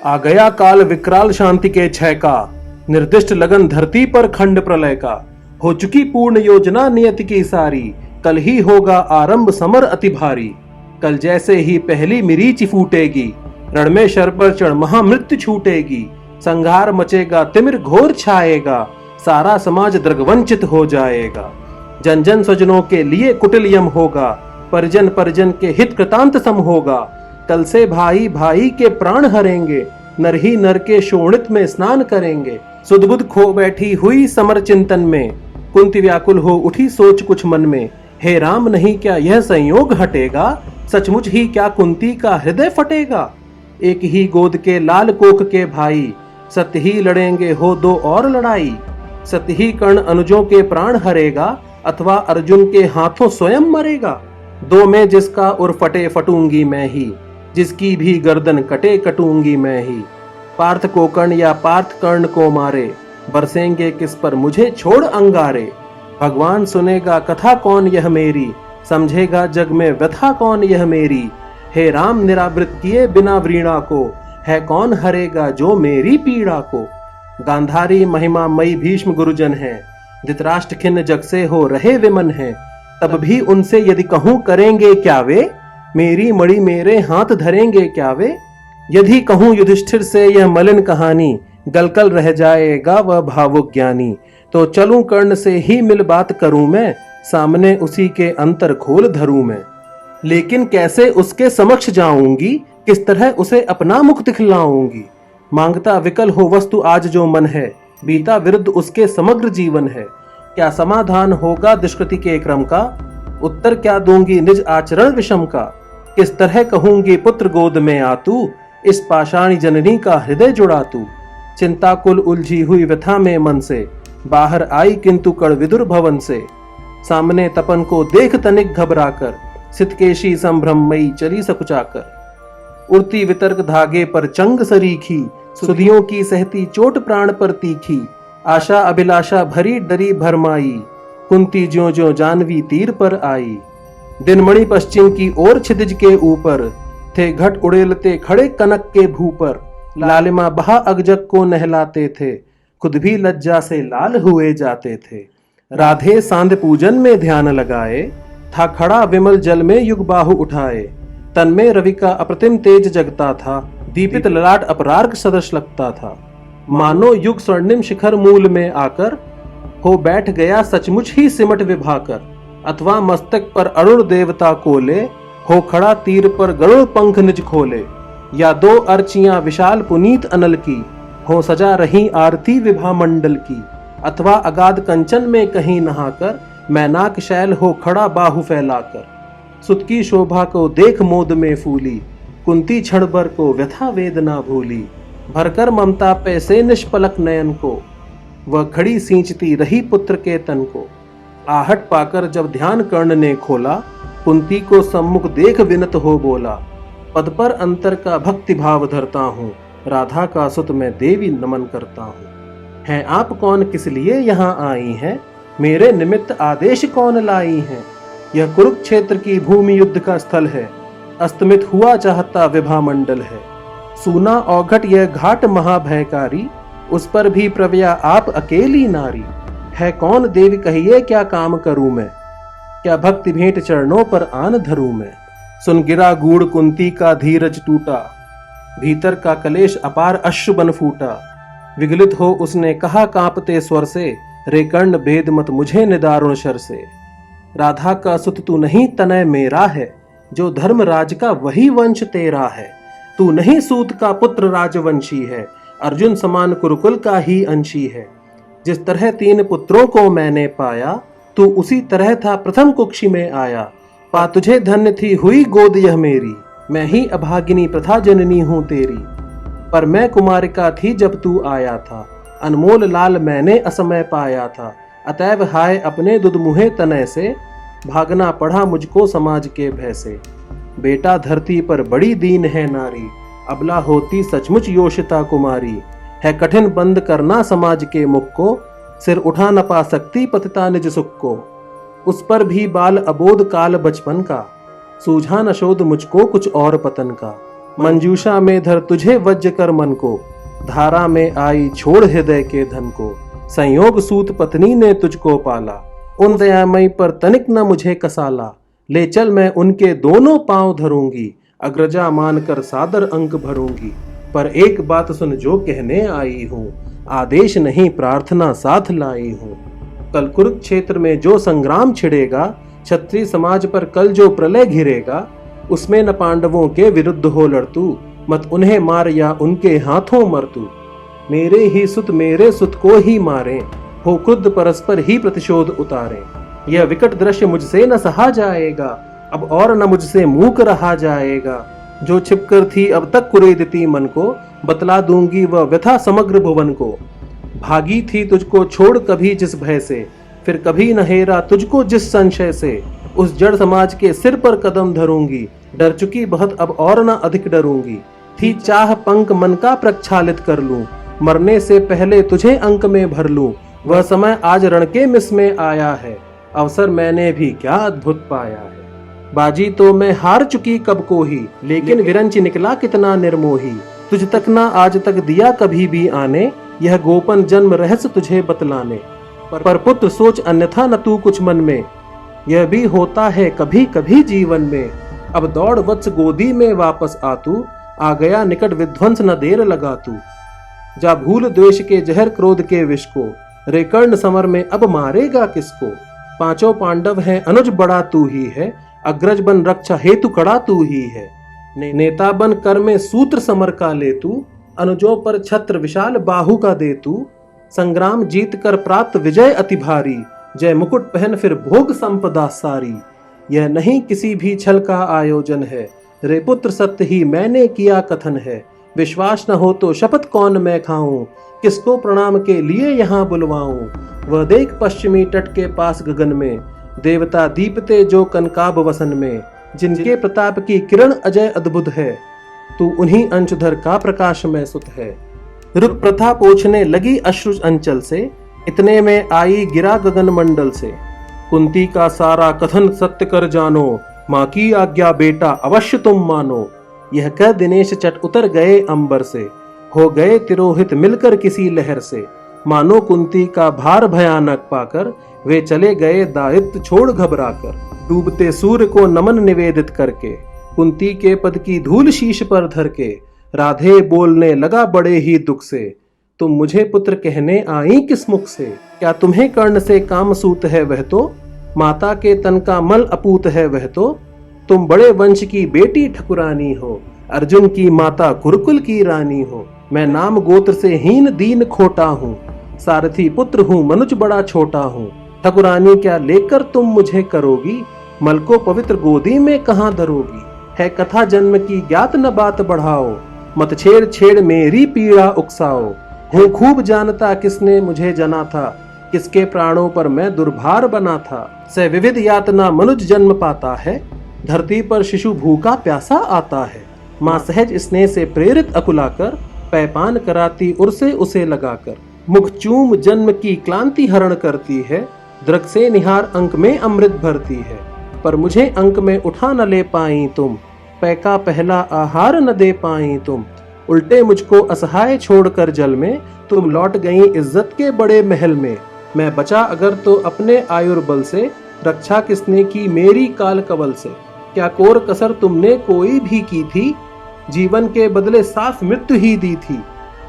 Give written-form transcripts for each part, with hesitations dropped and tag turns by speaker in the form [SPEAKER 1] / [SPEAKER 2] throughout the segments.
[SPEAKER 1] आ गया काल विकराल शांति के क्षय का, निर्दिष्ट लगन धरती पर खंड प्रलय का। हो चुकी पूर्ण योजना नियति की सारी, कल ही होगा आरंभ समर अति भारी। कल जैसे ही पहली मिरीच फूटेगी, रण में शर पर चढ़ महामृत्यु छूटेगी। संघार मचेगा तिमिर घोर छाएगा, सारा समाज द्रगवंचित हो जाएगा। जन जन स्वजनों के लिए कुटिल यम होगा, परिजन परिजन के हित कृतांत सम होगा। कल से भाई भाई के प्राण हरेंगे, नर ही नर के शोणित में स्नान करेंगे। सुध बुध खो बैठी हुई समर चिंतन में, कुंती व्याकुल हो उठी सोच कुछ मन में। हे राम नहीं क्या यह संयोग हटेगा, सचमुच ही क्या कुंती का हृदय फटेगा। एक ही गोद के लाल कोख के भाई, सत्य ही लड़ेंगे हो दो और लड़ाई। सत्य ही कर्ण अनुजों के प्राण हरेगा, अथवा अर्जुन के हाथों स्वयं मरेगा। दो में जिसका उर फटे फटूंगी मैं ही, जिसकी भी गर्दन कटे कटूंगी मैं ही। पार्थ को कर्ण या पार्थ कर्ण को मारे, बरसेंगे किस पर मुझे छोड़ अंगारे। भगवान सुनेगा कथा कौन यह मेरी, समझेगा जग में व्यथा कौन यह मेरी। हे राम निरावृत किए बिना व्रीणा को, है कौन हरेगा जो मेरी पीड़ा को। गांधारी महिमा मई भीष्म गुरुजन है, धृतराष्ट्र खिन्न जग से हो रहे विमन है। तब भी उनसे यदि कहूं करेंगे क्या वे, मेरी मणि मेरे हाथ धरेंगे क्या वे। यदि कहूं युधिष्ठिर से यह मलिन कहानी, गलकल रह जाएगा वह भावुक ज्ञानी। तो चलूं कर्ण से ही मिल बात करूं मैं, सामने उसी के अंतर खोल धरूं मैं। लेकिन कैसे उसके समक्ष जाऊंगी, किस तरह उसे अपना मुख दिखलाऊंगी। मांगता विकल हो वस्तु आज जो मन है, बीता विरुद्ध उसके समग्र जीवन है। क्या समाधान होगा दुष्कृति के क्रम का, उत्तर क्या दूंगी निज आचरण विषम का। किस तरह कहूंगी पुत्र गोद में आ तू, इस पाषाणी जननी का हृदय जुड़ा तू। चिंताकुल उलझी हुई व्यथा में मन से, बाहर आई किंतु कण विदुर भवन से। सामने तपन को देख तनिक घबराकर, सितकेशी संभ्रममयी चली सकुचाकर। उड़ती वितर्क धागे पर चंग सरीखी, सुधियों की सहती चोट प्राण पर तीखी। आशा अभिलाषा भरी डरी भरमाई, कुंती ज्यों ज्यों जानवी तीर पर आई। दिनमणि पश्चिम की ओर क्षितिज के ऊपर, थे घट उड़ेलते खड़े कनक के भूपर। लालिमा बहा अगजक को नहलाते थे, खुद भी लज्जा से लाल हुए जाते थे। राधे सांध्य पूजन में ध्यान लगाए, था खड़ा विमल जल में युग बाहु उठाए। तन में रवि का अप्रतिम तेज जगता था, दीपित ललाट अपरार्ग सदृश लगता था। मानो युग स्वर्णिम शिखर मूल में आकर, हो बैठ गया सचमुच ही सिमट विभाकर। अथवा मस्तक पर अरुण देवता कोले, हो खड़ा तीर पर गरुड़ पंख निज खोले। या दो अर्चियां विशाल पुनीत अनल की, हो सजा रही आरती विभा मंडल की। अथवा अगाध कंचन में कहीं नहाकर, मैनाक शैल हो खड़ा बाहु फैलाकर। सुत की शोभा को देख मोद में फूली, कुंती क्षण भर को व्यथा वेदना भूली। भरकर ममता पे से निष्पलक नयन को, वह खड़ी सींचती रही पुत्र के तन को। आहट पाकर जब ध्यान कर्ण ने खोला, कुंती को सम्मुख देख विनत हो बोला। पद पर अंतर का भक्ति भाव धरता हूँ, राधा का सुत मैं देवी नमन करता हूँ। हैं आप कौन किस लिए यहाँ आई हैं, मेरे निमित्त आदेश कौन लाई हैं। यह कुरुक्षेत्र की भूमि युद्ध का स्थल है, अस्तमित हुआ चाहता विभा मंडल है। सूना औघट यह घाट महाभयकारी, उस पर भी प्रव्या आप अकेली नारी। है कौन देवी कहिए क्या काम करूं मैं, क्या भक्ति भेंट चरणों पर आन धरूं मैं। सुन गिरा गूढ़ कुंती का धीरज टूटा, भीतर का कलेश अपार अश्रु बन फूटा। विगलित हो उसने कहा कांपते स्वर से, रे कर्ण भेद मत मुझे निदारुण शर से। राधा का सुत तू नहीं तनय मेरा है, जो धर्म राज का वही वंश तेरा है। तू नहीं सूत का पुत्र राजवंशी है, अर्जुन समान कुरुकुल का ही अंशी है। जिस तरह 3 पुत्रों को मैंने पाया, तू उसी तरह था प्रथम कुक्षी में आया। पा तुझे धन्य थी हुई गोद यह मेरी, मैं ही अभागिनी प्रथा जननी हूँ तेरी। पर मैं कुमारिका थी जब तू आया था, अनमोल लाल मैंने असमय पाया था। अतएव हाय अपने दुधमुहे तनय से, भागना पड़ा मुझको समाज के भय से। बेटा धरती पर बड़ी दीन है नारी, अबला होती सचमुच योषिता कुमारी। है कठिन बंद करना समाज के मुख को, सिर उठा न पा सकती पतिता निज सुख को। उस पर भी बाल अबोध काल बचपन का, सूझा न शोध मुझको कुछ और पतन का। मंजूषा में धर तुझे वज्र कर मन को, धारा में आई छोड़ हृदय के धन को। संयोग सूत पत्नी ने तुझको पाला, उन दयामयी पर तनिक न मुझे कसाला। ले चल मैं उनके दोनों पांव धरूंगी, अग्रजा मानकर सादर अंक भरूंगी। पर एक बात सुन जो कहने आई हूँ, आदेश नहीं प्रार्थना साथ लाई हूँ। कल कुरुक्षेत्र में जो संग्राम छिड़ेगा, क्षत्रिय समाज पर कल जो प्रलय घिरेगा, उसमें न पांडवों के विरुद्ध हो लड़तू, मत उन्हें मार या उनके हाथों मर तू। मेरे ही सुत मेरे सुत को ही मारें, हो क्रुद्ध परस्पर ही प्रतिशोध उतारें। यह विकट दृश्य मुझसे न सहा जाएगा, अब और न मुझसे मूक रहा जाएगा। जो छिपकर थी अब तक कुरेदती मन को, बतला दूंगी वह व्यथा समग्र भुवन को। भागी थी तुझको छोड़ कभी जिस भय से, फिर कभी न हेरा तुझको जिस संशय से। उस जड़ समाज के सिर पर कदम धरूंगी, डर चुकी बहुत अब और न अधिक डरूंगी। थी चाह पंख मन का प्रक्षालित कर लूं, मरने से पहले तुझे अंक में भर लूं। वह समय आज रण के मिस में आया है, अवसर मैंने भी क्या अद्भुत पाया है। बाजी तो मैं हार चुकी कब को ही, लेकिन विरंच निकला कितना निर्मोही। तुझ तक ना आज तक दिया कभी भी आने, यह गोपन जन्म रहस्य तुझे बतलाने। पर पुत्र सोच अन्यथा न तू कुछ मन में, यह भी होता है कभी कभी जीवन में। अब दौड़ वत्स गोदी में वापस आ तू, आ गया निकट विध्वंस न देर लगा तू। जा भूल द्वेष के जहर क्रोध के विष को, रेकर्ण समर में अब मारेगा किसको। पांचों पांडव हैं अनुज बड़ा तू ही है, अग्रज बन रक्षा हेतु कड़ा तू ही है। नेता बन कर में सूत्र समर का ले तू, अनुजों पर छत्र विशाल बाहु का दे तू। संग्राम जीत कर प्राप्त विजय अति भारी, जय मुकुट पहन फिर भोग संपदा सारी। यह नहीं किसी भी छल का आयोजन है, रे पुत्र सत्य ही मैंने किया कथन है। विश्वास न हो तो शपथ कौन मैं खाऊं, किसको प्रणाम के लिए यहाँ बुलवाऊं। वह देख पश्चिमी तट के पास गगन में, देवता दीपते जो कनकाब वसन में। जिनके प्रताप की किरण अजय अद्भुत है, तू उन्हीं अंशधर का प्रकाश में सुत है। रुक प्रथा पोछने लगी अश्रु अंचल से, इतने में आई गिरा गगन मंडल से। कुंती का सारा कथन सत्य कर जानो, माँ की आज्ञा बेटा अवश्य तुम मानो। यह कह दिनेश चट उतर गए अंबर से, हो गए तिरोहित मिलकर किसी लहर से। मानो कुंती का भार भयानक पाकर, वे चले गए दायित्व छोड़ घबराकर। डूबते सूर्य को नमन निवेदित करके, कुंती के पद की धूल शीश पर धर के। राधे बोलने लगा बड़े ही दुख से, तुम मुझे पुत्र कहने आई किस मुख से। क्या तुम्हें कर्ण से काम सूत है वह तो, माता के तन का मल अपूत है वह तो। तुम बड़े वंश की बेटी ठकुरानी हो, अर्जुन की माता कुरुकुल की रानी हो। मैं नाम गोत्र से हीन दीन खोटा हूँ, सारथी पुत्र हूँ मनुज बड़ा छोटा हूँ। ठकुरानी क्या लेकर तुम मुझे करोगी, मल को पवित्र गोदी में कहाँ धरोगी। है कथा जन्म की ज्ञात न बात बढ़ाओ, मत छेड़ छेड़ मेरी पीड़ा उकसाओ। हूँ खूब जानता किसने मुझे जना था, किसके प्राणों पर मैं दुर्भार बना था। से विविध यातना मनुज जन्म पाता है, धरती पर शिशु भूखा प्यासा आता है। माँ सहज स्नेह से प्रेरित अकुलाकर, पैपान कराती उर्से उसे लगाकर। मुख चूम जन्म की क्लांति हरण करती है, दृक से निहार अंक में अमृत भरती है। पर मुझे अंक में उठा न ले पाई तुम, पैका पहला आहार न दे पाई तुम। उल्टे मुझको असहाय छोड़कर जल में, तुम लौट गई इज्जत के बड़े महल में। मैं बचा अगर तो अपने आयुर्बल से, रक्षा किसने की मेरी काल कवल से। क्या कोर कसर तुमने कोई भी की थी, जीवन के बदले साफ मृत्यु ही दी थी।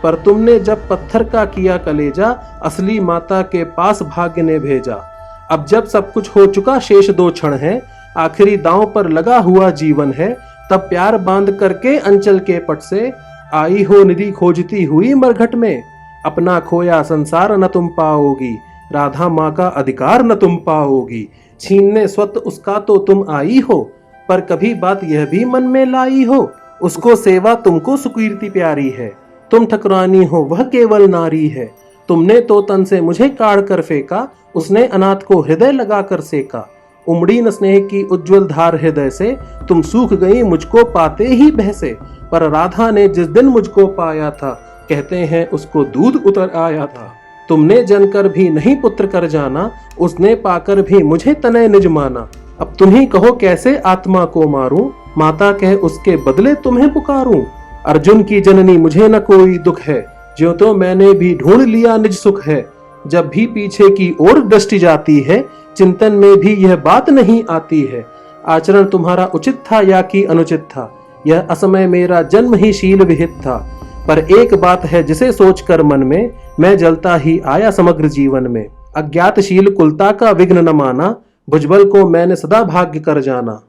[SPEAKER 1] पर तुमने जब पत्थर का किया कलेजा, असली माता के पास भाग्य ने भेजा। अब जब सब कुछ हो चुका शेष दो क्षण है, आखिरी दांव पर लगा हुआ जीवन है। तब प्यार बांध करके अंचल के पट से, आई हो निधि खोजती हुई मरघट में। अपना खोया संसार न तुम पाओगी, राधा माँ का अधिकार न तुम पाओगी। छीनने स्वत उसका तो तुम आई हो, पर कभी बात यह भी मन में लाई हो, उसको सेवा तुमको सुकीर्ति प्यारी है। तुम ठकुरानी हो वह केवल नारी है, तुमने तो तन से मुझे काढ़ कर फेंका, उसने अनाथ को हृदय लगा कर सेका। उमड़ी न स्नेह की उज्जवल धार हृदय से, तुम सूख गई मुझको पाते ही बहसे। पर राधा ने जिस दिन मुझको पाया था, कहते हैं उसको दूध उतर आया था। तुमने जनकर भी नहीं पुत्र कर जाना, उसने पाकर भी मुझे तनय निज माना। अब तुम ही कहो कैसे आत्मा को मारूं, माता कह उसके बदले तुम्हें पुकारूं। अर्जुन की जननी मुझे न कोई दुख है, ज्यों तो मैंने भी ढूंढ लिया निज सुख है। जब भी पीछे की ओर दृष्टि जाती है, चिंतन में भी यह बात नहीं आती है। आचरण तुम्हारा उचित था या कि अनुचित था, यह असमय मेरा जन्म ही शील विहित था। पर एक बात है जिसे सोचकर मन में, मैं जलता ही आया समग्र जीवन में। अज्ञातशील कुलता का विघ्न न माना, भुजबल को मैंने सदा भाग्य कर जाना।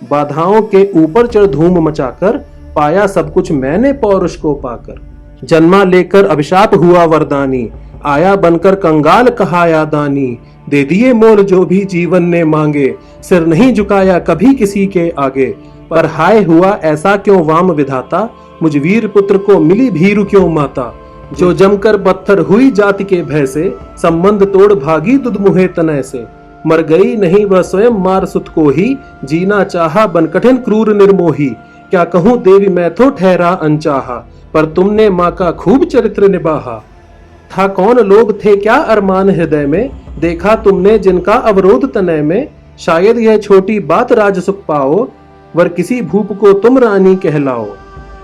[SPEAKER 1] बाधाओं के ऊपर चढ़ धूम मचाकर, पाया सब कुछ मैंने पौरुष को पाकर। जन्मा लेकर अभिशाप हुआ वरदानी, आया बनकर कंगाल कहाया दानी। दे दिए मोल जो भी जीवन ने मांगे, सिर नहीं झुकाया कभी किसी के आगे। पर हाय हुआ ऐसा क्यों वाम विधाता, मुझ वीर पुत्र को मिली भीरु क्यों माता। जो जमकर पत्थर हुई जाति के भय से, संबंध तोड़ भागी दुधमुहे तनय से। मर गई नहीं वह स्वयं मार सुत को ही, जीना चाहा बन कठिन क्रूर निर्मोही। क्या कहूँ देवी मैं तो ठहरा अनचाहा, पर तुमने माँ का खूब चरित्र निभाहा। था कौन लोग थे क्या अरमान हृदय में, देखा तुमने जिनका अवरोध तनय में। शायद यह छोटी बात राज सुख पाओ, वर किसी भूप को तुम रानी कहलाओ।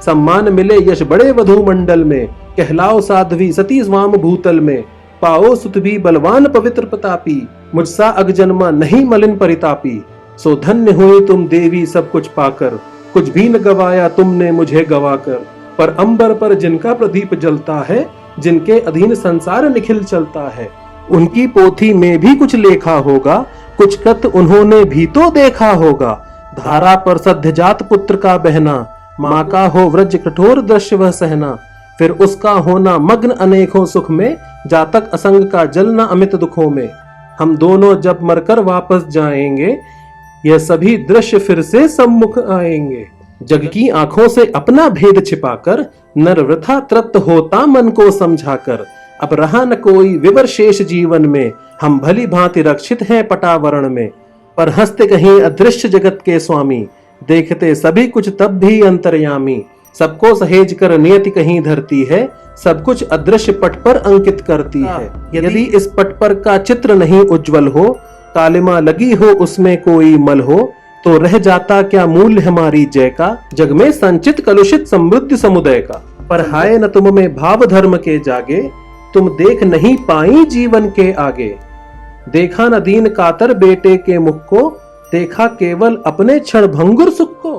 [SPEAKER 1] सम्मान मिले यश बड़े वधु मंडल में, कहलाओ साध्वी सती स्वाम भूतल में। पाओ सुत भी बलवान पवित्र प्रतापी, मुझसा अग जन्मा नहीं मलिन परितापी। सो धन्य हुई तुम देवी सब कुछ पाकर, कुछ भी न गवाया तुमने मुझे गवाकर। पर अंबर पर जिनका प्रदीप जलता है, जिनके अधीन संसार निखिल चलता है। उनकी पोथी में भी कुछ लेखा होगा, कुछ कृत उन्होंने भी तो देखा होगा। धारा पर सध्यजात पुत्र का बहना, माँ का हो व्रज कठोर दृश्य वह सहना। फिर उसका होना मग्न अनेकों सुख में, जातक असंग का जलना अमित दुखों में। हम दोनों जब मरकर वापस जाएंगे, यह सभी दृश्य फिर से सम्मुख आएंगे। जग की आंखों से अपना भेद छिपाकर, नर वृथा तृप्त होता मन को समझाकर। अब रहा न कोई विवर शेष जीवन में, हम भली भांति रक्षित हैं पटावरण में। पर हंसते कहीं अदृश्य जगत के स्वामी, देखते सभी कुछ तब भी अंतर्यामी। सबको सहेज कर नियति कहीं धरती है, सब कुछ अदृश्य पट पर अंकित करती है। यदि इस पट पर का चित्र नहीं उज्जवल हो, कालिमा लगी हो उसमें कोई मल हो, तो रह जाता क्या मूल्य हमारी जय का, जग में संचित कलुषित समृद्ध समुदय का। पर हाय न तुम में भाव धर्म के जागे, तुम देख नहीं पाई जीवन के आगे। देखा न दीन कातर बेटे के मुख को, देखा केवल अपने क्षण भंगुर सुख को।